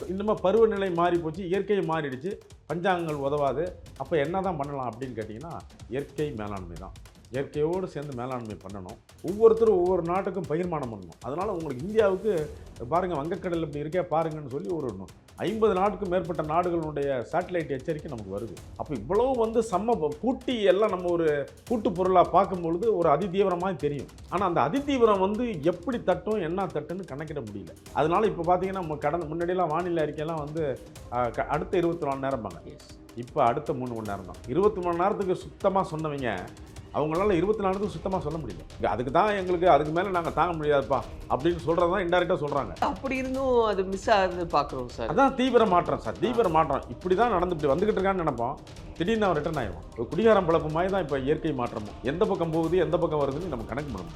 இன்னும் பருவநிலை மாறி போச்சு, இயற்கை மாறிடுச்சு, பஞ்சாங்கங்கள் உதவாது. அப்போ என்ன தான் பண்ணலாம் அப்படின்னு கேட்டிங்கன்னா, இயற்கை மேலாண்மை தான். இயற்கையோடு சேர்ந்து மேலாண்மை பண்ணணும். ஒவ்வொருத்தரும் ஒவ்வொரு நாட்டுக்கும் பகிர்மானம் பண்ணணும். அதனால் உங்களுக்கு இந்தியாவுக்கு பாருங்கள், வங்கக்கடல் இப்படி இருக்கே பாருங்கன்னு சொல்லி ஒரு 50 நாட்டுக்கும் மேற்பட்ட நாடுகளுடைய சேட்டலைட் எச்சரிக்கை நமக்கு வருது. அப்போ இவ்வளவு கூட்டி எல்லாம் நம்ம ஒரு கூட்டு பொருளாக பார்க்கும்பொழுது ஒரு அதிதீவிரமாக தெரியும். ஆனால் அந்த அதிதீவிரம் எப்படி தட்டும், என்ன தட்டுன்னு கணக்கிட முடியல. அதனால இப்போ பார்த்தீங்கன்னா முன்னாடியெல்லாம் வானிலை அறிக்கையெல்லாம் அடுத்த 24 மணி நேரம்பாங்க. இப்போ அடுத்த 3 மணி நேரம் தான். 20 மணி நேரத்துக்கு சுத்தமாக சொன்னவங்க அவங்களால 24 நேரத்துக்கு சுத்தமாக சொல்ல முடியல. அதுக்கு தான் எங்களுக்கு அதுக்கு மேலே நாங்கள் தாங்க முடியாதுப்பா அப்படின்னு சொல்கிறது தான் இன்டெரக்டாக சொல்கிறாங்க. அப்படி இருந்தும் அது மிஸ் ஆகுது பார்க்குறோம் சார். அதான் தீவிர மாற்றம் சார், தீவிர மாற்றம். இப்படி தான் இப்படி வந்துகிட்டு இருக்கான்னு நினைப்போம், திடீர்னு அவன் ரிட்டர்ன் ஆயிடுவான். ஒரு குடிகாரம் பழப்பு மாதிரி தான் இப்போ இயற்கை மாற்றமும். எந்த பக்கம் போகுது, எந்த பக்கம் வருதுன்னு நம்ம கணக்கு பண்ண முடியாது.